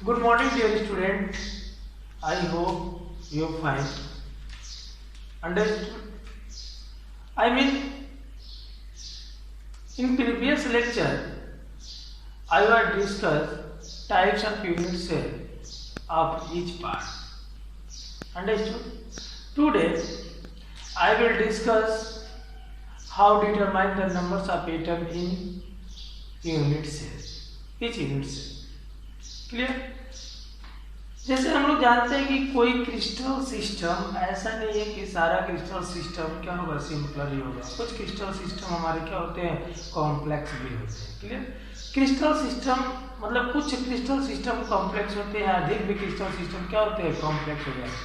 Good morning, dear student. I hope you are fine. Understood? I mean, in previous lecture, I will discuss types of unit cell of each part. Understood? Today, I will discuss how determine the numbers of atom in unit cell. Each unit cell. Clear? जैसे हम लोग जानते हैं कि कोई crystal system ऐसा नहीं है कि सारा क्रिस्टल सिस्टम क्या होगा, सिंपल ही होगा। कुछ क्रिस्टल सिस्टम हमारे क्या होते हैं, कॉम्प्लेक्स भी होते हैं। क्लियर? क्रिस्टल सिस्टम मतलब कुछ क्रिस्टल सिस्टम कॉम्प्लेक्स होते हैं, अधिक भी क्रिस्टल सिस्टम क्या होते हैं, कॉम्प्लेक्स हो जाते हैं।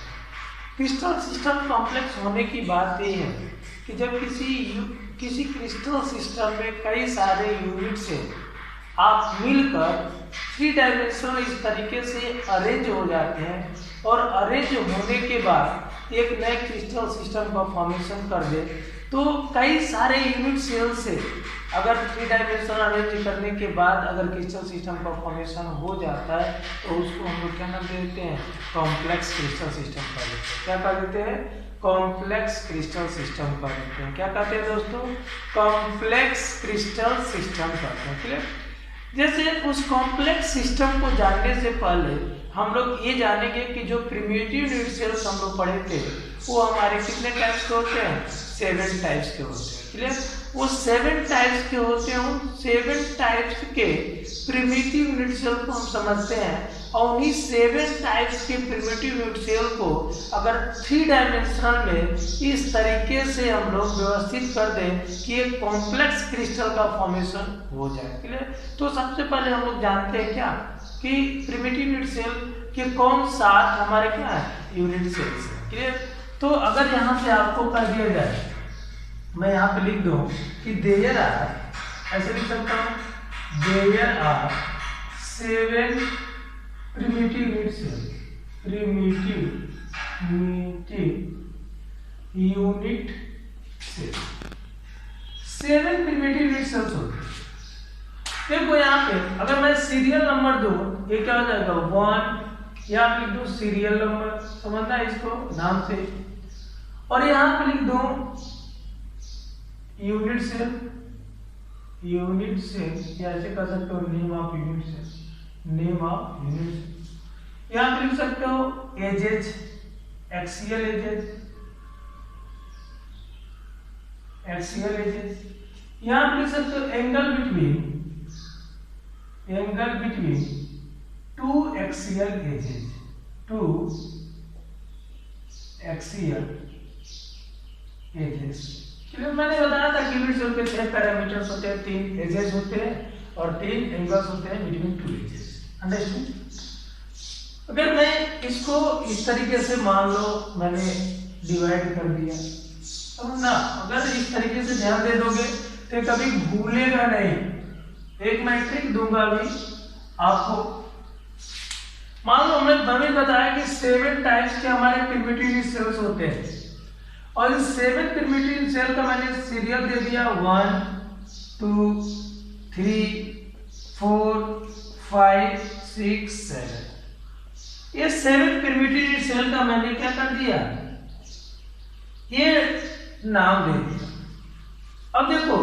क्रिस्टल सिस्टम कॉम्प्लेक्स होने की बात ये है कि जब किसी क्रिस्टल सिस्टम में कई सारे यूनिट से आप मिलकर 3 डायमेंशनल इस तरीके से अरेंज हो जाते हैं और अरेंज होने के बाद एक नए क्रिस्टल सिस्टम का फॉर्मेशन कर दे, तो कई सारे यूनिट सेल से अगर 3 डायमेंशनल अरेंज करने के बाद अगर क्रिस्टल सिस्टम का फॉर्मेशन हो जाता है तो उसको हम लोग क्या नाम देते हैं, कॉम्प्लेक्स क्रिस्टल सिस्टम कह देते हैं। क्या कह देते हैं, कॉम्प्लेक्स क्रिस्टल सिस्टम कह देते हैं। क्या कहते हैं दोस्तों, कॉम्प्लेक्स क्रिस्टल सिस्टम कहते हैं। क्लियर? जैसे उस कॉम्प्लेक्स सिस्टम को जानने से पहले हम लोग ये जानेंगे कि जो प्रिमिटिव यूनिट सेल्स हम लोग पढ़े थे वो हमारे कितने टाइप्स के होते हैं, 7 टाइप्स के होते हैं। क्लियर? वो 7 टाइप्स के होते हैं। उन 7 टाइप्स के प्रिमिटिव यूनिट सेल को हम समझते हैं और उन्हीं 7 टाइप्स के प्रिमिटिव यूनिट सेल को अगर 3 डायमेंशनल में इस तरीके से हम लोग व्यवस्थित कर दें कि एक कॉम्प्लेक्स क्रिस्टल का फॉर्मेशन हो जाए। क्लियर? तो सबसे पहले हम लोग जानते हैं क्या कि प्रिमिटिव यूनिट सेल के कौन 7 हमारे क्या है, यूनिट सेल्स है। क्लियर? तो अगर यहाँ से आपको कह दिया जाए, मैं यहाँ पे लिख दूं कि देयर आर, ऐसे लिख सकता हूँ, there are 7 primitive unit cell, primitive unit cell, 7 primitive unit cells होते हैं। देखो यहाँ पे अगर मैं सीरियल नंबर दूं, ये क्या हो जाएगा 1, यहाँ लिख दूं सीरियल नंबर, समझना है इसको नाम से, और यहाँ पे लिख दूं यूनिट सेल, यूनिट सेल या ऐसे कह सकते हो name of unit cell, name of unit cell. यहाँ पे लिख सकते हो edges, axial edges, axial edges. यहाँ पे लिख सकते हो angle between 2 axial edges, 2 axial edges. मैंने बताया था कि यूनिट सेल के 6 पैरामीटर्स होते हैं, 3 एजेस होते हैं और 3 एंगल्स होते हैं बिटवीन 2 एजेस। अंडरस्टूड? अगर मैं इसको इस तरीके से मान लो मैंने डिवाइड कर दिया, समझना, अगर इस तरीके से ध्यान दे दोगे तो कभी भूलेगा नहीं। एक मैं ट्रिक दूंगा अभी आपको। मान लो हमने बताया कि 7 टाइप्स के हमारे प्रिमिटिव यूनिट सेल्स होते हैं और इन 7 प्रिमिटिव सेल का मैंने सीरियल दे दिया 1 2 3 4 5 6 7। ये 7 प्रिमिटिव सेल का मैंने क्या कर दिया, ये नाम दे दिया। अब देखो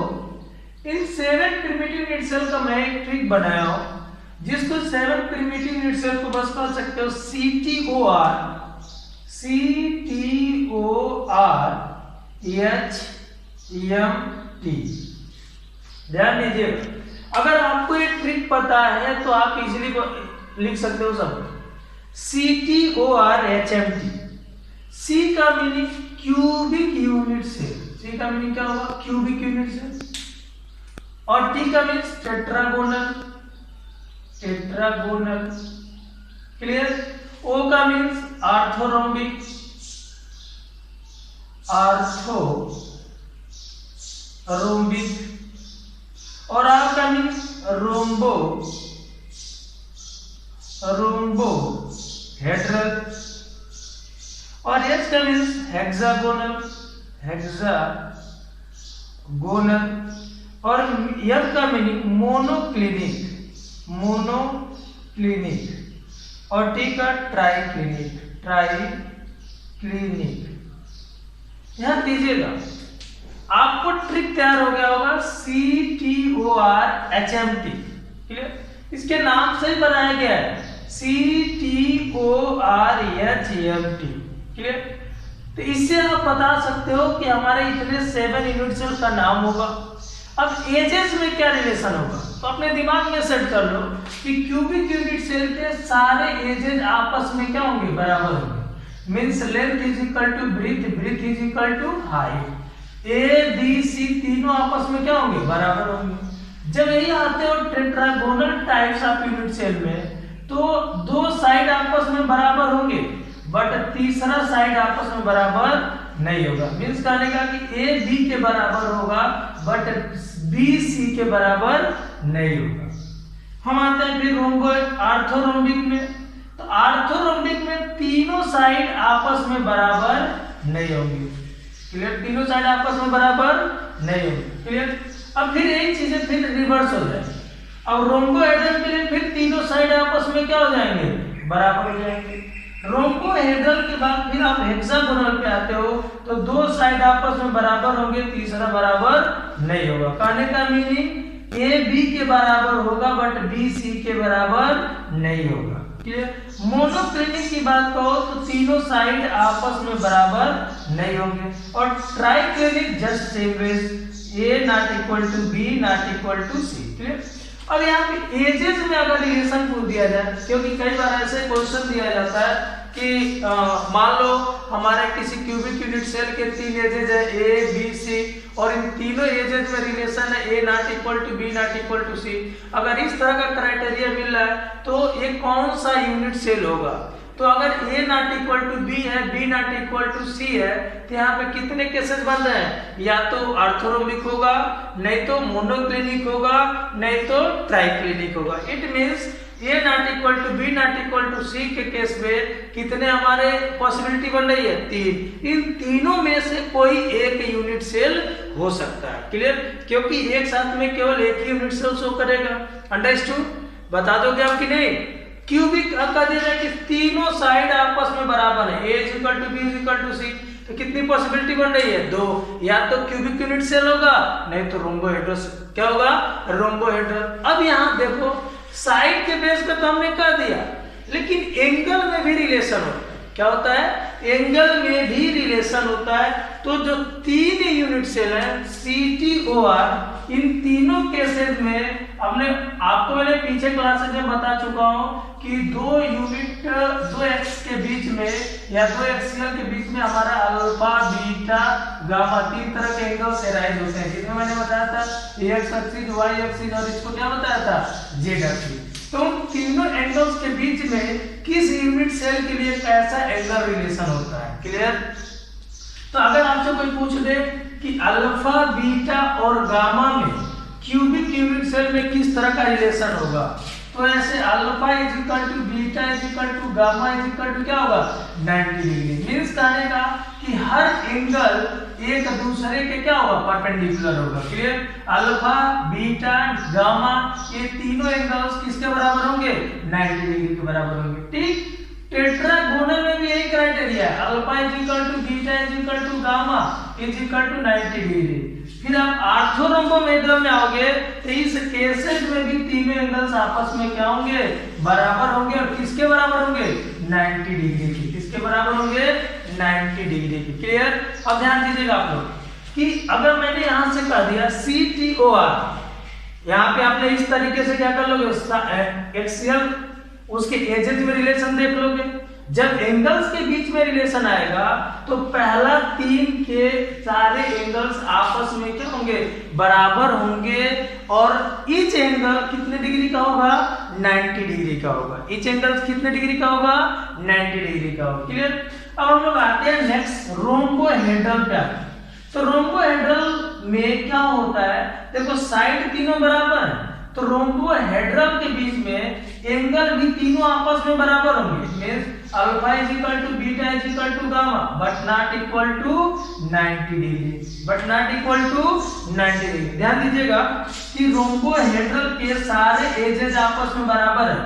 इन 7 प्रिमिटिव यूनिट सेल का मैं एक ट्रिक बनाया हूं जिसको 7 प्रिमिटिव यूनिट सेल को बस कह सकते हो CTOR, CTORHMT। ध्यान दीजिएगा, अगर आपको ये ट्रिक पता है तो आप इजीली लिख सकते हो सब। CTORHMT, C का meaning cubic unit cell, C का मीनिंग क्या होगा, क्यूबिक यूनिट सेल, और T का means tetragonal, tetragonal. Clear? O का मीन्स आर्थोरोम्बिक, आर्थोरोम्बिक, और R का मीन्स रोम्बो, रोम्बोहेड्रल, और H का मीन्स हेक्सागोनल, हेक्सागोनल, और M का मीनिंग मोनोक्लिनिक, मोनोक्लिनिक। और टी का ट्राइक्लिनिक, ट्राइक्लिनिक। ध्यान दीजिएगा, आपको ट्रिक तैयार हो गया होगा, CTORHMT। क्लियर? इसके नाम से ही बनाया गया है, CTORHMT। क्लियर? तो इससे आप बता सकते हो कि हमारे इतने 7 यूनिट सेल का नाम होगा। अब एजेस में क्या रिलेशन होगा, तो अपने दिमाग में सेट कर लो कि क्यूबिक यूनिट सेल के सारे एजेस आपस में क्या होंगे, बराबर होंगे। Means length is equal to breadth, breadth is equal to height. A B C तीनों आपस में क्या होंगे, बराबर होंगे। जब यही आते हो tetragonal types of unit cell में, तो दो साइड आपस में बराबर होंगे, बट तीसरा साइड आपस में बराबर नहीं होगा। मींस कहने का कि ए बी के बराबर होगा, बट बी सी के बराबर नहीं होगा। हम आते हैं फिर आर्थोरोम्बिक में। तो आर्थोरोम्बिक में तीनों साइड आपस में बराबर नहीं होंगे। क्लियर? तीनों साइड आपस में बराबर नहीं होंगे। क्लियर? अब फिर एक चीज फिर रिवर्स हो जाए। अब रोम्बोहेड्रल के लिए फिर तीनों साइड आपस में क्या हो जाएंगे, बराबर हो जाएंगे। रोम्बोहेड्रल के बाद फिर आप हेक्सागोनल पे आते हो, तो दो साइड आपस में बराबर होंगे, तीसरा बराबर नहीं होगा। कहने का मीनिंग ए बी के बराबर होगा, बट बी सी के बराबर नहीं होगा। क्लियर? मोनोक्लिनिक की बात कहो तो तीनों साइड आपस में बराबर नहीं होंगे। और triclinic just same ways, A not equal to B not equal to C. Clear? अब यहाँ पे एजेस में अगर रिलेशन पूछ दिया जाए, क्योंकि कई बार ऐसे क्वेश्चन दिया जाता है कि मान लो हमारे किसी क्यूबिक यूनिट सेल के 3 एजेस है, ए बी सी, और इन तीनों एजेस में रिलेशन है a not equal to B not equal to c. अगर इस तरह का क्राइटेरिया मिल रहा है तो ये कौन सा यूनिट सेल होगा। तो अगर ए नॉट इक्वल टू बी है, बी नॉट इक्वल टू सी है, तो यहाँ पे कितने केसेस बन रहे हैं, या तो आर्थोरोम्बिक होगा, नहीं तो मोनोक्लिनिक होगा, नहीं तो ट्राइक्लिनिक होगा। It means a not equal to B not equal to c के केस में कितने हमारे पॉसिबिलिटी बन रही है, 3। इन तीनों में से कोई एक यूनिट सेल हो सकता है। क्लियर? क्योंकि एक साथ में केवल एक ही यूनिट सेल शो करेगा। अंडरस्टूड? बता दोगे आप कि नहीं? क्यूबिक का दे रहा है कि तीनों साइड आपस में बराबर है, a is equal to b is equal to c, तो कितनी पॉसिबिलिटी बन रही है, 2। या तो क्यूबिक यूनिट सेल होगा, नहीं तो रोम्बोहेड्रल। क्या होगा, रोम्बोहेड्रल। अब यहाँ देखो, साइड के बेस पे तो हमने कह दिया, लेकिन एंगल में भी रिलेशन होता है। क्या होता है, एंगल में भी रिलेशन होता है। तो जो 3 यूनिट सेल है CTOR, इन तीनों केसेस में आपको मैंने पीछे क्लासेस में बता चुका हूं कि 2 एक्स के बीच में या 2 एक्सियल के बीच में हमारा अल्फा बीटा गामा 3 तरह के एंगल से राइज होते हैं, जिसमें मैंने बताया था एक्स एक्सिस, वाई एक्सिस, और इसको क्या बताया था, जेड एक्सिस। तो उन तीनों एंगल्स के बीच में किस यूनिट सेल के लिए कैसा एंगल रिलेशन होता है। क्लियर? तो अगर आपसे कोई पूछ दे कि अल्फा बीटा और गामा में क्यूबिक यूनिट सेल में किस तरह का रिलेशन होगा, तो ऐसे alpha is equal to beta is equal to gamma is equal to क्या होगा, 90 डिग्री। मींस कहने का कि हर एंगल एक दूसरे के क्या होगा, परपेंडिकुलर होगा। क्लियर? अल्फा बीटा गामा ये तीनों एंगल्स किसके बराबर होंगे, 90 डिग्री के बराबर होंगे। ठीक? टेट्रागोनल में भी यही क्राइटेरिया है, alpha is equal to beta is equal to gamma is equal to 90 degree. फिर आप आर्थोरोम्बोहेड्रल में आओगे तो इस केसेस में भी तीनों एंगल्स आपस में क्या होंगे, बराबर होंगे, और किसके बराबर होंगे, 90 डिग्री की। किसके बराबर होंगे, 90 डिग्री की। क्लियर? अब ध्यान दीजिएगा आप लोग कि अगर मैंने यहां से कह दिया CTOR, यहाँ पे आपने इस तरीके से क्या कर लोगे, एक्सियल उसके एजेस में रिलेशन देख लोगे। जब एंगल्स के बीच में रिलेशन आएगा तो पहला 3 के सारे एंगल्स आपस में क्या होंगे, बराबर होंगे, और ईच एंगल कितने डिग्री का होगा, 90 डिग्री का होगा। ईच एंगल कितने डिग्री का होगा, 90 डिग्री का होगा। क्लियर? अब हम लोग आते हैं नेक्स्ट रोम्बोहेड्रल पे। तो रोम्बोहेड्रल में क्या होता है, देखो साइड तीनों बराबर है, तो रोम्बोहेड्रल के बीच में एंगल भी तीनों आपस में बराबर होंगे। Means alpha is equal to beta is equal to gamma, but not equal to 90 degree, but not equal to 90 degree. ध्यान दीजिएगा कि रोम्बोहेड्रल के सारे एजेस आपस में बराबर है।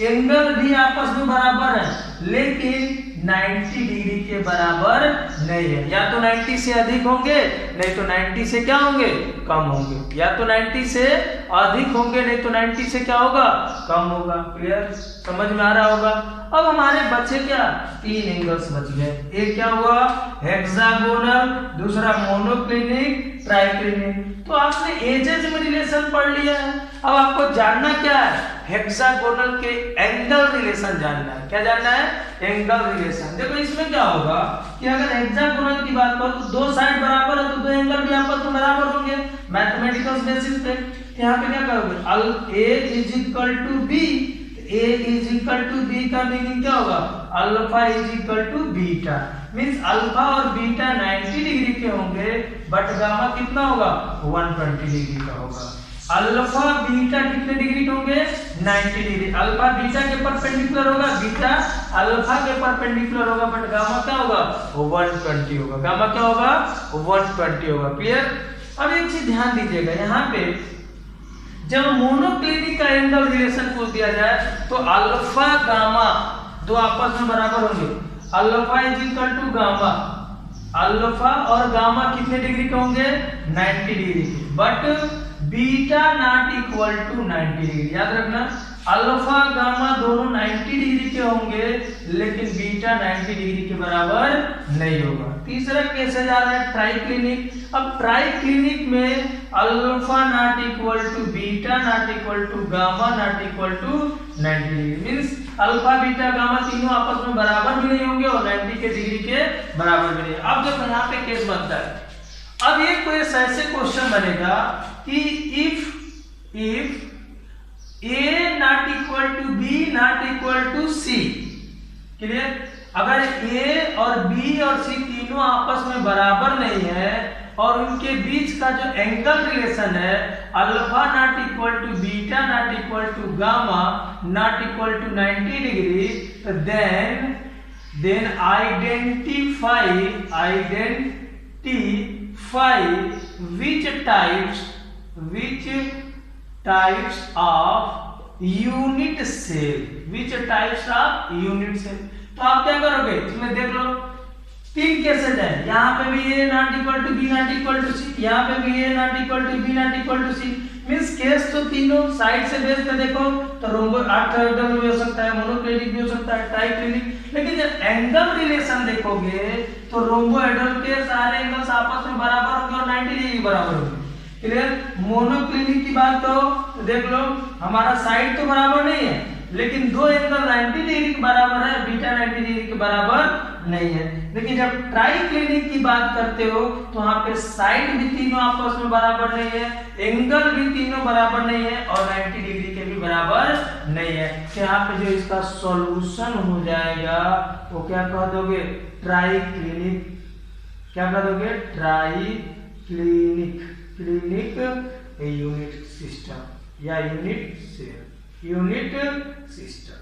एंगल भी आपस में बराबर है, लेकिन 90 डिग्री के बराबर नहीं है। या तो 90 से अधिक होंगे, नहीं तो 90 से क्या होंगे, कम होंगे। या तो 90 से अधिक होंगे, नहीं तो 90 से क्या होगा, कम होगा। क्लियर, समझ में आ रहा होगा। अब हमारे बचे क्या, 3 एंगल्स बच गए। एक क्या हुआ, हेक्सागोनल, दूसरा मोनोक्लिनिक, ट्राइक्लिनिक। तो आपने एजेस में रिलेशन पढ़ लिया है। अब आपको जानना क्या है, हेक्सागोनल के एंगल रिलेशन जानना है। क्या जानना है, एंगल रिलेशन। देखो इसमें क्या होगा कि अगर हेक्सागोनल की बात करो तो 2 साइड बराबर है, तो 2 एंगल भी आपस में बराबर होंगे मैथमेटिकल बेसिस पे। यहाँ पे क्या करोगे, A is equal to B. A is equal to B का मीनिंग क्या होगा, alpha is equal to beta. Means alpha और बीटा 90 डिग्री के होंगे, बट गामा कितना होगा, 120 डिग्री का होगा। अल्फा बीटा कितने डिग्री के होंगे, 90 डिग्री। अल्फा बीटा के परपेंडिकुलर होगा, बीटा अल्फा के परपेंडिकुलर होगा, बट गामा क्या होगा, 120 होगा। गामा क्या होगा, 120 होगा। क्लियर। अब एक चीज ध्यान दीजिएगा, यहाँ पे जब मोनोक्लिनिक का एंगल रिलेशन पूछ दिया जाए तो अल्फा गामा दो आपस में बराबर होंगे। Alpha is equal to gamma, alpha और गामा कितने डिग्री के होंगे, 90 डिग्री के। But beta not equal to 90 degree. याद रखना, अल्फा गामा दोनों 90 डिग्री के होंगे, लेकिन बीटा 90 डिग्री के बराबर नहीं होगा। तीसरा केस जा रहा है ट्राइक्लिनिक। अब ट्राइक्लिनिक में alpha not equal to beta not equal to gamma not equal to 90 degree. Means alpha beta gamma तीनों आपस में बराबर भी नहीं होंगे और 90 के डिग्री के बराबर भी नहीं। अब देखो यहाँ पे केस बनता है। अब एक कोई ऐसे क्वेश्चन बनेगा कि if A not equal to B not equal to C। Clear. अगर A और B और C तीनों आपस में बराबर नहीं है और उनके बीच का जो एंगल रिलेशन है alpha not equal to beta not equal to gamma not equal to 90 degree, then identify which types of unit cell, तो आप क्या करोगे, इसमें देख लो 3 केसेस है। यहाँ पे भी A not equal to B not equal to C, यहाँ पे भी A not equal to B not equal to C। Means case तो तीनों साइड से बेस पे देखो तो रोम्बोइडल भी हो सकता है, मोनोक्लिनिक भी हो सकता है, ट्राइक्लिनिक। लेकिन जब एंगल रिलेशन देखोगे तो रोम्बोइडल के सारे एंगल्स आपस में बराबर होंगे और 90 डिग्री बराबर होंगे। क्लियर। मोनोक्लिनिक की बात करो तो देख लो हमारा साइड तो बराबर नहीं है, लेकिन 2 एंगल 90 डिग्री के बराबर है, बीटा 90 डिग्री के बराबर नहीं है। लेकिन जब ट्राइक्लिनिक की बात करते हो तो वहां पे साइड भी तीनों आपस में बराबर नहीं है, एंगल भी तीनों बराबर नहीं है और 90 डिग्री के भी बराबर नहीं है। तो यहाँ पे जो इसका सॉल्यूशन हो जाएगा वो क्या कह दोगे, ट्राइक्लिनिक। क्या कह दोगे, ट्राइक्लिनिक। क्लिनिक यूनिट सिस्टम या यूनिट सिस्टम।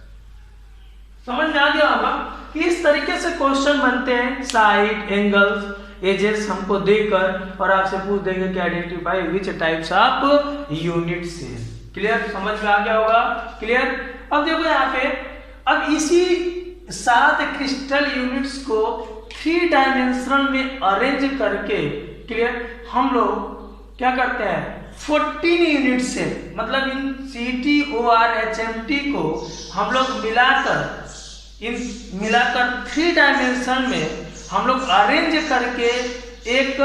समझ में आ गया होगा कि इस तरीके से क्वेश्चन बनते हैं। साइड, एंगल्स, एजेस हमको देकर और आपसे पूछ देंगे कि identify which types of unit cell. Clear, समझ में आ गया होगा। क्लियर। अब देखो यहाँ पे, अब इसी 7 क्रिस्टल यूनिट्स को 3 डायमेंशनल में अरेंज करके, क्लियर, हम लोग क्या करते हैं, 14 यूनिट से, मतलब इन CTOR HMT को हम लोग मिलाकर 3 डायमेंशन में हम लोग अरेंज करके एक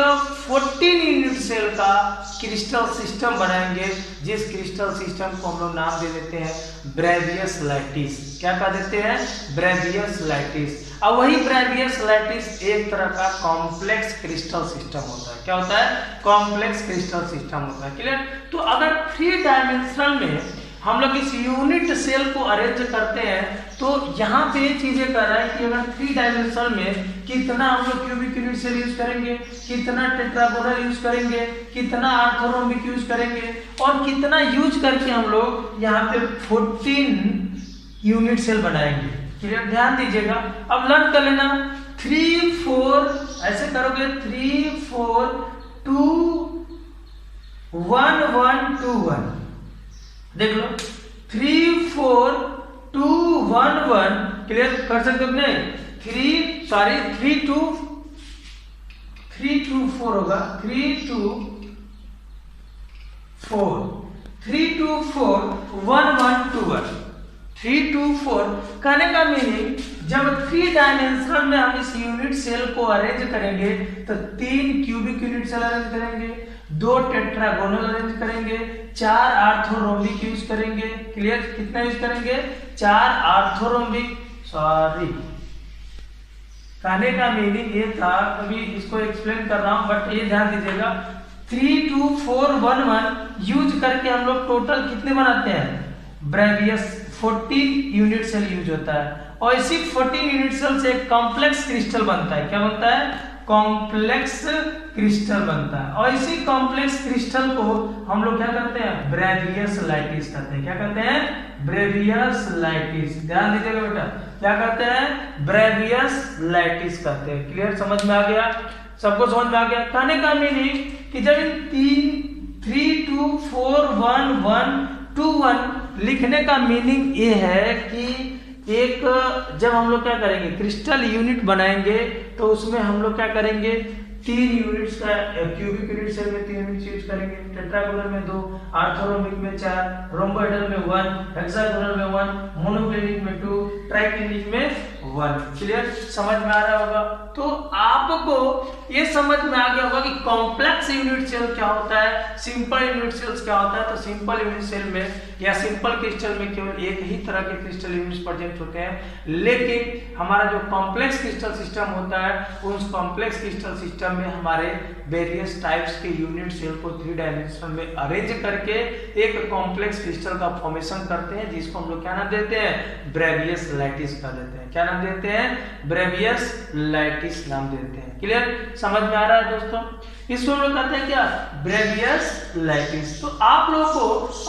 14 यूनिट सेल का क्रिस्टल सिस्टम बनाएंगे, जिस क्रिस्टल सिस्टम को हम लोग नाम दे देते हैं ब्रेवियस लैटिस। क्या कह देते हैं, ब्रेवियस लैटिस। अब वही ब्रेवियस लैटिस एक तरह का कॉम्प्लेक्स क्रिस्टल सिस्टम होता है। क्या होता है, कॉम्प्लेक्स क्रिस्टल सिस्टम होता है। क्लियर। तो अगर 3 डायमेंशनल में हम लोग इस यूनिट सेल को अरेंज करते हैं तो यहाँ पे ये चीजें कर रहा है कि अगर 3 डायमेंशनल में कितना हम लोग क्यूबिक यूनिट सेल यूज करेंगे, कितना टेट्रागोनल यूज करेंगे, कितना ऑर्थोरोम्बिक यूज करेंगे और कितना यूज करके हम लोग यहाँ पे 14 यूनिट सेल बनाएंगे। क्लियर, ध्यान दीजिएगा। अब लर्न कर लेना 3 4 ऐसे करोगे 3 4 2 1 1 2 1। देख लो 3 4 2 1 1 क्लियर कर सकते हो नहीं, 3 2 4 होगा, 3 2 4 3 2 4 1 1 2 1 3 2 4 कहने का मीनिंग जब 3 डायमेंशन में हम इस यूनिट सेल को अरेंज करेंगे तो 3 क्यूबिक यूनिट सेल अरेंज करेंगे, 2 टेट्रागोनल अरेंज करेंगे, 4 आर्थोरोम्बिक यूज करेंगे। क्लियर, कितना यूज करेंगे? 4 आर्थोरोम्बिक। सॉरी, कहने का मीनिंग ये था, अभी इसको एक्सप्लेन कर रहा हूं बट ये ध्यान दीजिएगा, 3 2 4 1 1 यूज करके हम लोग टोटल कितने बनाते हैं? ब्रेवियस 14 यूनिट सेल यूज होता है, और इसी 14 यूनिट सेल से एक कॉम्प्लेक्स क्रिस्टल बनता है। क्या बनता है? कॉम्प्लेक्स क्रिस्टल बनता है, और इसी कॉम्प्लेक्स क्रिस्टल को हम लोग क्या करते हैं? ब्रेवियस लाइटिस कहते हैं। क्या कहते हैं? ब्रेवियस लाइटिस। ध्यान दीजिएगा बेटा, क्या कहते हैं? ब्रेवियस लाइटिस कहते हैं। क्लियर, समझ में आ गया? सबको समझ में आ गया? कहने का मीनिंग कि जब इन 3 2 4 1 1 2 1 लिखने का मीनिंग ये है कि एक जब हम लोग क्या करेंगे, क्रिस्टल यूनिट बनाएंगे तो उसमें हम लोग क्या करेंगे, 3 यूनिट्स का क्यूबिक यूनिट सेल में 3 यूनिट्स यूज करेंगे, टेट्रागोनल में 2, आर्थोरोम्बिक में 4, रोम्बोहेड्रल में 1, हेक्सागोनल में 1, मोनोक्लिनिक में 2, ट्राइक्लिनिक में 1। क्लियर, समझ में आ रहा होगा? तो आपको ये समझ में आ गया होगा कि कॉम्प्लेक्स यूनिट सेल क्या होता है, सिंपल यूनिट सेल्स क्या होता है। तो सिंपल यूनिट सेल में या सिंपल क्रिस्टल में केवल एक ही तरह के क्रिस्टल यूनिट्स प्रेजेंट होते हैं, लेकिन हमारा जो कॉम्प्लेक्स क्रिस्टल सिस्टम होता है उस कॉम्प्लेक्स क्रिस्टल सिस्टम में हमारे वेरियस टाइप्स के यूनिट सेल को 3 डायमेंशन में अरेंज करके एक कॉम्प्लेक्स क्रिस्टल का फॉर्मेशन करते हैं, जिसको हम लोग क्या नाम देते हैं? ब्रेवियस लाइटिस का देते हैं। क्या नाम देते हैं? ब्रेवियस लाइटिस नाम देते हैं। क्लियर, समझ में आ रहा है दोस्तों? इसको हम लोग कहते हैं क्या? ब्रेवियस लाइटिस। तो आप लोगों को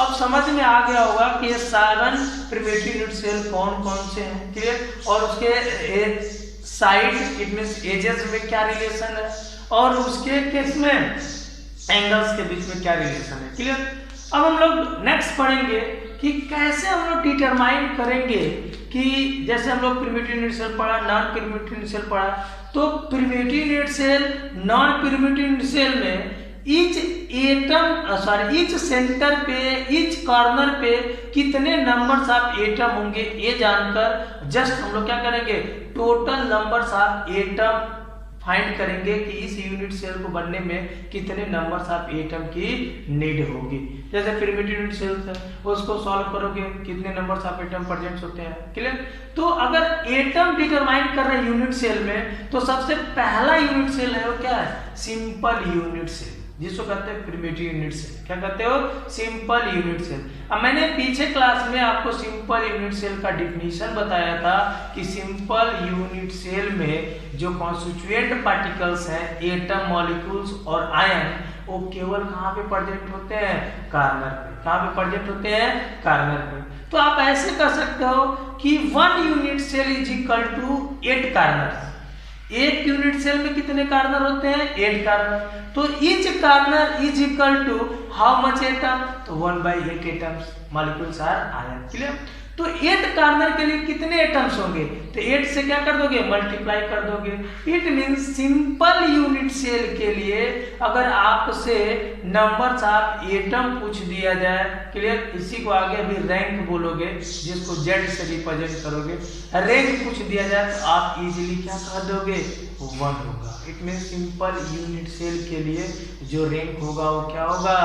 अब समझ में आ गया होगा कि ये 7 प्रिमिटिव यूनिट सेल कौन कौन से हैं। क्लियर, और उसके साइड इट मींस एजेस में क्या रिलेशन है, और उसके केस में एंगल्स के बीच में क्या रिलेशन है। क्लियर, अब हम लोग नेक्स्ट पढ़ेंगे कि कैसे हम लोग डिटरमाइन करेंगे कि जैसे हम लोग प्रिमिटिव यूनिट सेल पढ़ा, नॉन प्रिमिटिव यूनिट सेल पढ़ा, तो primitive unit cell, non primitive unit cell में ईच सेंटर पे, ईच कॉर्नर पे कितने नंबर्स ऑफ एटम होंगे, ये जानकर जस्ट हम लोग क्या करेंगे, total numbers of atom find करेंगे कि इस यूनिट सेल को बनने में कितने नंबर्स ऑफ एटम की नीड होगी। जैसे प्रिमिटिव यूनिट सेल है, उसको सॉल्व करोगे कितने नंबर्स ऑफ एटम प्रेजेंट होते हैं। क्लियर, तो अगर एटम डिटरमाइन कर रहे हैं यूनिट सेल में, तो सबसे पहला यूनिट सेल है वो क्या है? सिंपल यूनिट सेल, जिसको कहते हैं प्रिमिटिव यूनिट सेल। क्या कहते हो? Simple unit cell. अब मैंने पीछे क्लास में आपको सिंपल यूनिट सेल का डिफिनीशन बताया था कि सिंपल यूनिट सेल में जो कॉन्स्टिट्यूएंट पार्टिकल्स हैं, एटम, मॉलिक्यूल्स और आयन, वो केवल कहाँ पे प्रेजेंट होते हैं? कॉर्नर पे। कहाँ पे प्रेजेंट होते हैं? कॉर्नर पे। तो आप ऐसे कर सकते हो कि 1 unit cell is equal to 8 corner. एक यूनिट सेल में कितने कॉर्नर होते हैं? 8 कॉर्नर। तो each corner is equal to how much atom? तो 1/8 atoms, molecules or ion. Clear, तो 8 कॉर्नर के लिए कितने एटम्स होंगे? तो 8 से क्या कर दोगे? मल्टीप्लाई कर दोगे। It means simple unit cell के लिए अगर आपसे नंबर्स ऑफ एटम पूछ दिया जाए, क्लियर, इसी को आगे अभी रैंक बोलोगे, जिसको जेड से रिप्रेजेंट करोगे, रैंक पूछ दिया जाए तो आप इजीली क्या कह दोगे? 1 होगा। It mean simple unit cell के लिए जो रैंक होगा वो क्या होगा?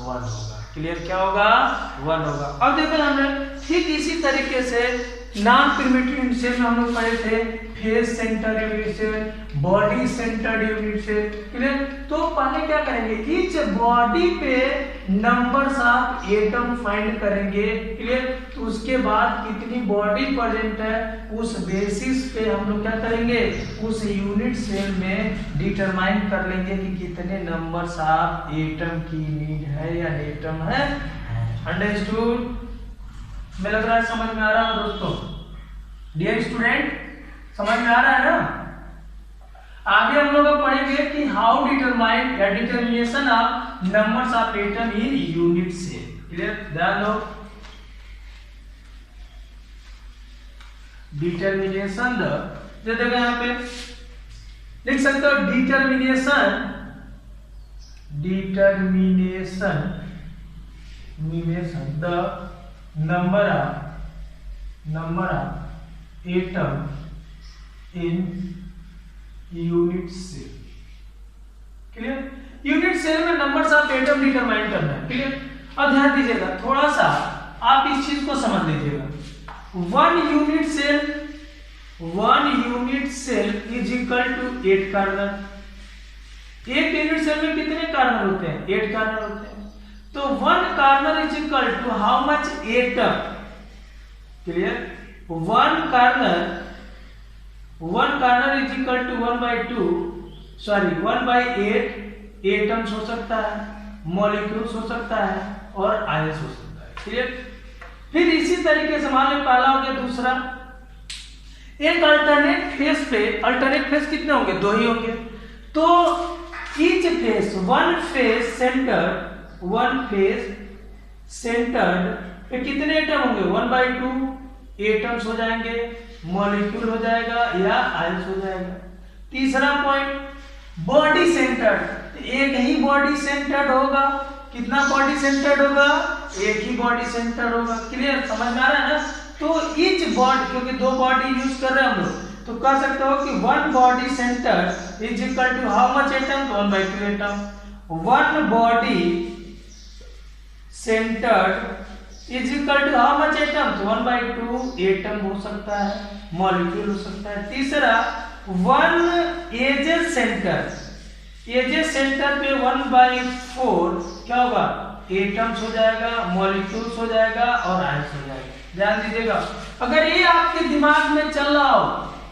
1 होगा। क्लियर, क्या होगा? 1 होगा। अब देखो हमने ठीक इसी तरीके से नॉन प्रिमिटिव यूनिट सेल में हम लोग पढ़े थे face center unit cell, body centered unit cell. Clear, तो पहले क्या करेंगे? ईच बॉडी पे नंबर्स ऑफ एटम फाइंड करेंगे। क्लियर, तो उसके बाद कितनी बॉडी प्रेजेंट है उस बेसिस पे हम लोग क्या करेंगे? उस यूनिट सेल में डिटरमाइन कर लेंगे कि कितने नंबर्स ऑफ एटम की नीड है या एटम है। अंडरस्टूड? मैं लग रहा है समझ में आ रहा है दोस्तों? डियर स्टूडेंट, समझ में आ रहा है ना? आगे हम लोग पढ़ेंगे कि हाउ डिटरमाइन या determination of numbers of atom in unit cell. Clear, ध्यान दो। डिटर्मिनेशन द, जो देखो यहाँ पे लिख सकते हो determination the number of atom in unit cell. Clear? Unit cell में नंबर्स ऑफ एटम डिटरमाइन करना है। क्लियर? अब ध्यान दीजिएगा, थोड़ा सा आप इस चीज को समझ लीजिएगा। One unit cell is equal to 8 carbon. एक यूनिट सेल में कितने कार्बन होते हैं? 8 कार्बन होते हैं। तो 1 carbon is equal to how much atom? Clear? 1 carbon is equal to 1/8 atoms हो सकता है, मॉलिक्यूल्स हो सकता है और आयंस हो सकता है। क्लियर? फिर इसी तरीके से मान लो पहला हो गया, दूसरा एक अल्टरनेट फेस पे, अल्टरनेट फेस कितने होंगे? 2 ही होंगे। तो each face, one face centred पे कितने एटम होंगे? 1/2 एटम्स हो जाएंगे, मॉलिक्यूल हो जाएगा या आयंस हो जाएगा। तीसरा पॉइंट बॉडी सेंटर्ड, एक ही बॉडी सेंटर्ड होगा। कितना बॉडी सेंटर्ड होगा? एक ही बॉडी सेंटर्ड होगा। क्लियर? समझ में आ रहा है ना? तो ईच बॉडी, क्योंकि 2 बॉडी यूज कर रहे हैं हम लोग, तो कह सकते हो कि 1 body center is equal to how much atom? 1/2 atom. 1 body centered is equal to how much atom? 1/2 atom हो सकता है, मॉलिक्यूल हो सकता है। तीसरा 1 एजेस सेंटर पे 1/4 क्या होगा? एटम्स हो जाएगा, मॉलिक्यूल्स हो जाएगा और आयंस हो जाएगा। ध्यान दीजिएगा, अगर ये आपके दिमाग में चल रहा हो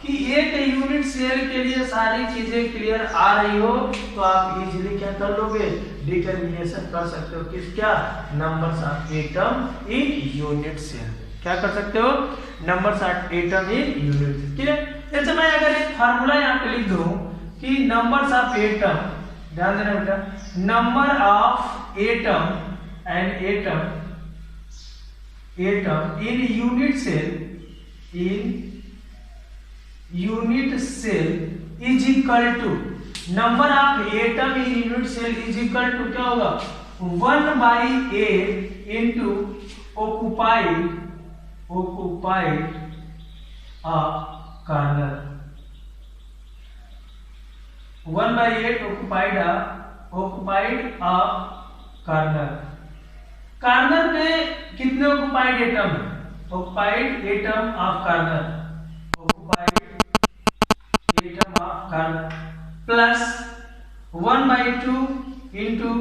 कि एक यूनिट सेल के लिए सारी चीजें क्लियर आ रही हो, तो आप इजीली क्या कर लोगे? डिटर्मिनेशन कर सकते हो किस क्या? Numbers of atom in unit cell. क्या कर सकते हो? Numbers of atom in unit cell. Clear? जैसे मैं अगर एक फार्मूला यहाँ पे लिख दूं कि नंबर्स ऑफ एटम, ध्यान देना बेटा, number of atom in unit cell is equal to, number of atom in unit cell is equal to क्या होगा? 1/8 into occupied corner। 1/8 occupied corner पे कितने ऑक्युपाइड एटम है? Occupied atom of corner plus 1/2 into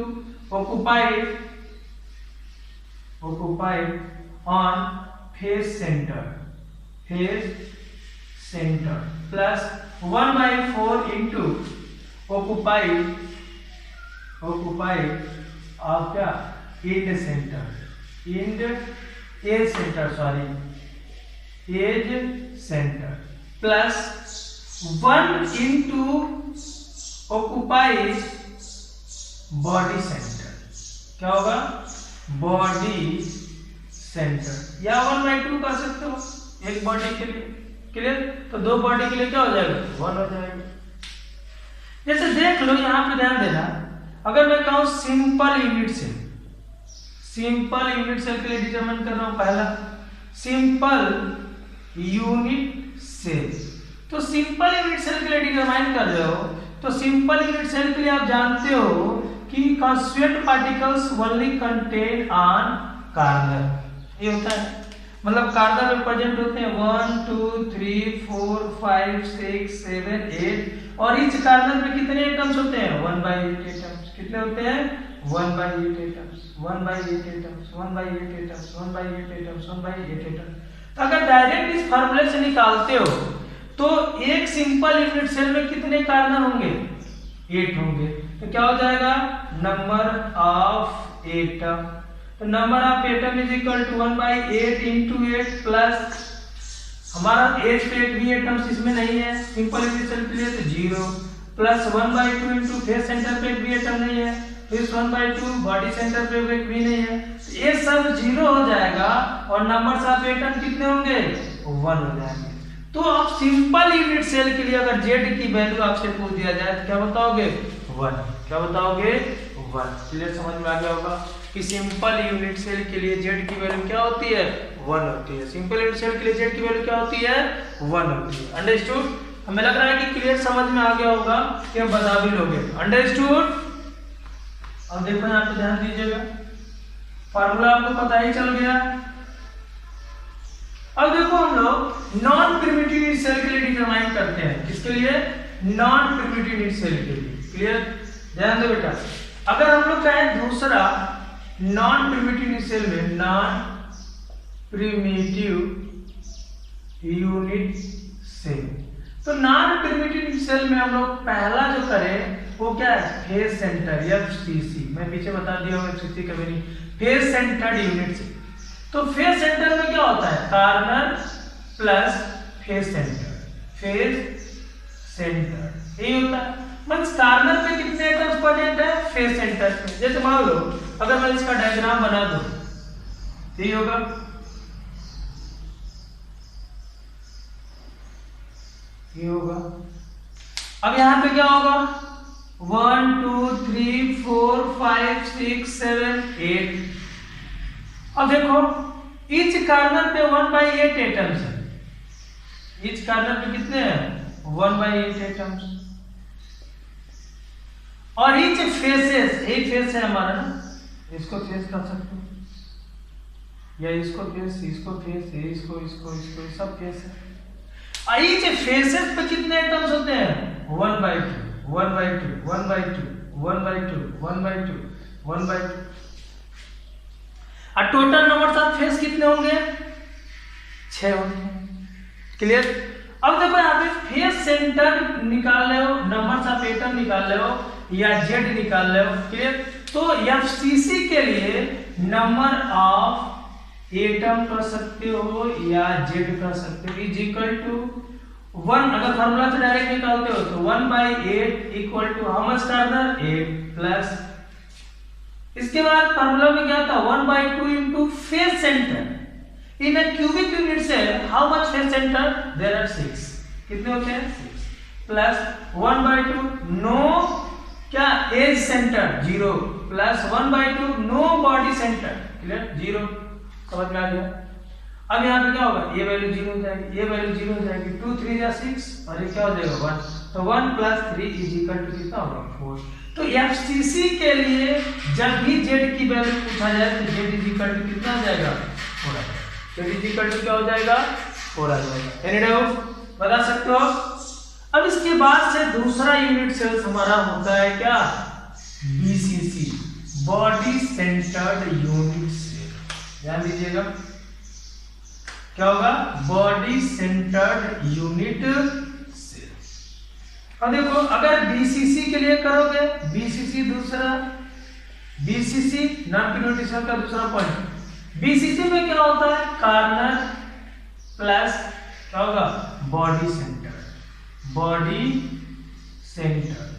occupied on face center plus 1/4 into occupied of क्या? Edge center plus 1 into occupies body center. क्या होगा? Body centre, या 1/2 कर सकते हो एक बॉडी के लिए। क्लियर? तो 2 बॉडी के लिए क्या हो जाएगा? 1 हो जाएगा। जैसे देख लो यहाँ पे, ध्यान देना, अगर मैं कहूं सिंपल यूनिट सेल के लिए डिटरमाइन कर रहा हूं, पहला सिंपल यूनिट सेल। तो सिंपल यूनिट सेल के लिए डिटरमाइन कर रहे हो, तो सिंपल यूनिट सेल के लिए आप जानते हो कि constituent particles only contain on corner. ये होता है, मतलब कार्नर में प्रेजेंट होते हैं 1 2 3 4 5 6 7 8, और इस कार्नर में कितने एटम्स होते हैं? 1/8 एटम्स। कितने होते हैं? 1/8 एटम्स। तो अगर डायरेक्ट इस फार्मूले से निकालते हो तो एक सिंपल यूनिट सेल में कितने कार्बन होंगे? 8 होंगे। तो क्या हो जाएगा? Number of atom. तो number of atom is equal to 1/8 into 8 plus हमारा एज पे एक भी एटम्स इसमें नहीं है, सिंपल यूनिट सेल के लिए तो 0, प्लस 1/2 इंटू फेस सेंटर पे एक भी एटम नहीं है, फिर 1/2 बॉडी सेंटर पे एक भी नहीं है, तो ये सब 0 हो जाएगा और नंबर्स ऑफ एटम कितने होंगे? 1 हो जाएंगे। तो आप सिंपल यूनिट सेल के लिए अगर जेड की वैल्यू आपसे पूछ दिया जाए तो क्या बताओगे 1। क्या बताओगे 1। क्लियर, समझ में आ गया होगा कि सिंपल यूनिट सेल के लिए जेड की वैल्यू क्या होती है 1 होती है। सिंपल यूनिट सेल के लिए जेड की वैल्यू क्या होती है 1 होती है। अंडरस्टूड? हमें लग रहा है कि क्लियर समझ में आ गया होगा कि हम बता भी लोगे। अंडरस्टूड? अब देखो यहाँ पे ध्यान दीजिएगा, फार्मूला आपको पता ही चल गया। अब देखो हम लोग नॉन प्रिमिटिव यूनिट सेल के लिए डिटरमाइन करते हैं। किसके लिए? नॉन प्रिमिटिव यूनिट सेल के लिए। क्लियर, ध्यान दो बेटा। अगर हम लोग चाहे दूसरा नॉन प्रिमिटिव यूनिट सेल में नॉन प्रिमिटिव यूनिट सेल, तो नॉन प्रिमिटिव यूनिट सेल में हम लोग पहला जो करें वो क्या है फेज सेंटर FCC। मैं पीछे बता दिया हूँ FCC कभी नहीं, फेज सेंटर्ड यूनिट सेल। तो फेज सेंटर में क्या होता है corner plus phase centre, phase centre यही होता है। मतलब कॉर्नर पे कितने एटम्स प्रेजेंट है फेज सेंटर पे। जैसे मान लो अगर मैं इसका डायग्राम बना दूं, यही होगा, ये होगा। अब यहां पे क्या होगा 1 2 3 4 5 6 7 8। अब देखो ईच कॉर्नर पे 1/8 एटम्स है। ईच कॉर्नर पे कितने हैं 1/8 एटम्स। और ईच फेसेस, एक फेस है हमारा ना, इसको फेस कर सकते हो या इसको फेस, इसको फेस, इसको इसको इसको सब फेस है। ईच फेसेस पे कितने एटम्स होते हैं 1/2 1/2 1/2 1/2 1/2 1/2। और टोटल नंबर ऑफ फेस कितने होंगे 6 होंगे। क्लियर? अब देखो यहाँ पे फेस सेंटर निकाल रहे हो, नंबर ऑफ एटम निकाल रहे हो या जेड निकाल रहे हो। क्लियर? तो FCC के लिए नंबर ऑफ एटम कर सकते हो या जेड कर सकते हो इज इक्वल टू 1। अगर फार्मूला से डायरेक्ट निकालते हो तो 1/8 equal to how much corner 8 plus, इसके बाद फार्मूला में क्या था 1/2 into face center. In a cubic unit cell how much face center there are 6। कितने होते हैं 6 प्लस 1/2 नो क्या एज सेंटर 0 प्लस 1/2 नो बॉडी सेंटर। क्लियर? 0। समझ में आ गया? अब यहाँ पे क्या होगा ये वैल्यू 0 हो जाएगी, ये वैल्यू 0 हो जाएगी, 2 3 या 6 और ये क्या हो जाएगा 1। तो 1 प्लस 3 इज इक्वल टू कितना होगा 4। तो FCC के लिए जब भी जेड की वैल्यू पूछा जाए तो जेड इज इक्वल टू कितना आ जाएगा 4 आ जाएगा। जेड इज इक्वल टू क्या हो जाएगा 4 आ जाएगा। Any doubt? बता सकते हो? अब इसके बाद से दूसरा यूनिट सेल्स हमारा होता है क्या BCC, body centered unit cell. ध्यान दीजिएगा क्या होगा बॉडी सेंटर्ड यूनिट सेल। अब देखो अगर BCC के लिए करोगे, BCC दूसरा, BCC नॉन प्रिमिटिव सेल का दूसरा पॉइंट। BCC में क्या होता है कॉर्नर प्लस क्या होगा body centre. Body centre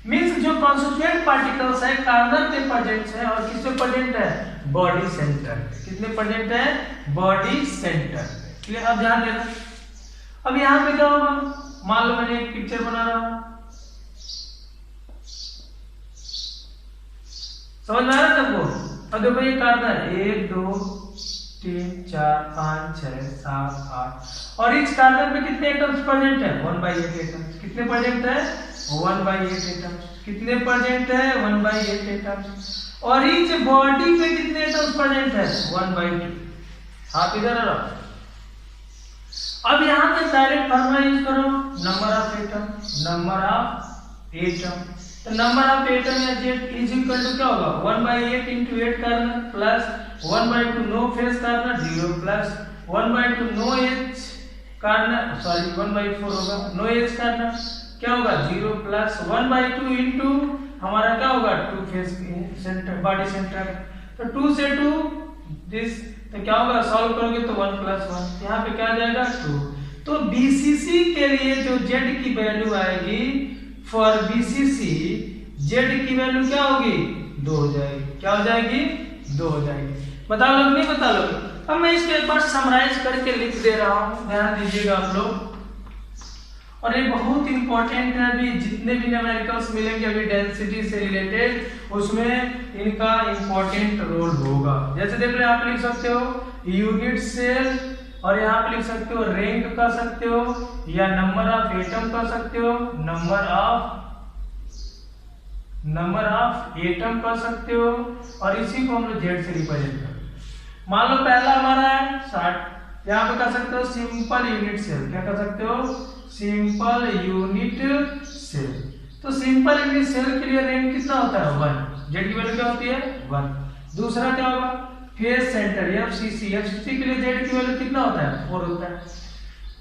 means जो कॉन्स्टिट्यूएंट पार्टिकल्स है कॉर्नर पे प्रेजेंट है और किस पे प्रेजेंट है बॉडी सेंटर। कितने प्रेजेंट है बॉडी सेंटर। क्लियर? अब ध्यान देना। अब यहाँ पे क्या होगा मान लो मैंने एक पिक्चर बना रहा हूं, समझ में आ रहा है सबको? अब देखो ये कॉर्नर 1 2 3 4 5 6 7 8 और इस कॉर्नर पे कितने एटम्स प्रेजेंट है 1/8 एटम्स। कितने प्रेजेंट है 1/8 एटम्स। कितने प्रेजेंट है 1/8 एटम्स। और इस बॉडी पे कितने एटम्स प्रेजेंट है 1/2। आप इधर आ रहो। अब यहाँ पे डायरेक्ट फार्मूला यूज करो number of atom, number of atom. तो नंबर ऑफ एटम या जेड इज इक्वल टू क्या होगा 1/8 into 8 कॉर्नर प्लस 1/2 नो फेस कॉर्नर 0 प्लस 1/2 नो एज कॉर्नर सॉरी 1/4 होगा नो एज कॉर्नर क्या होगा 0 प्लस 1/2 into हमारा क्या होगा 2 फेस सेंटर बॉडी सेंटर। तो 2 से 2 दिस तो क्या होगा सॉल्व करोगे तो 1 + 1 यहाँ पे क्या आ जाएगा 2। तो BCC के लिए जो Z की वैल्यू आएगी फॉर BCC Z की वैल्यू क्या होगी 2 हो जाएगी। क्या हो जाएगी 2 हो जाएगी। बता लो नहीं बता लो। अब मैं इसको एक बार समराइज करके लिख दे रहा हूँ, ध्यान दीजिएगा आप लोग। और ये बहुत इंपॉर्टेंट है। अभी जितने भी न्यूमेरिकल्स मिलेंगे अभी डेंसिटी से रिलेटेड, उसमें इनका इंपॉर्टेंट रोल होगा। जैसे देख लो यहाँ पे लिख सकते हो यूनिट सेल, और यहाँ पे लिख सकते हो रैंक कर सकते हो, या नंबर ऑफ एटम कर सकते हो, नंबर ऑफ एटम कर सकते हो, और इसी को हम लोग जेड से रिप्रेजेंट करते हैं। मान लो पहला हमारा है 60, यहाँ पे कर सकते हो सिंपल यूनिट सेल। क्या कर सकते हो? Simple unit cell. तो सिंपल यूनिट सेल के लिए रैंक कितना होता है? 1। जेड की वैल्यू क्या होती है? 1। दूसरा क्या होगा? Phase centre FCC. एफसीसी के लिए जेड की वैल्यू कितना होता है? 4 होता है।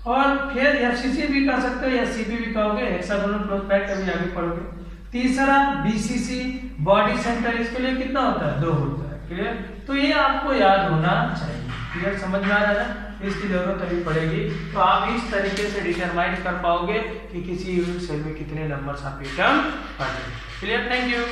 और फिर एफसीसी भी कर सकते हो या सीबी भी कहोगे, हेक्सागोनल प्रोस्पेक्ट अभी आगे पढ़ोगे। तीसरा बीसीसी बॉडी सेंटर, इसके लिए कितना होता है? 2 होता है। क्लियर? तो ये आपको याद होना चाहिए। क्लियर? समझ में आ रहा है? इसकी जरूरत अभी पड़ेगी, तो आप इस तरीके से डिटरमाइन कर पाओगे कि किसी यूनिट सेल में कितने नंबर्स ऑफ एटम पड़े। क्लियर? Thank you.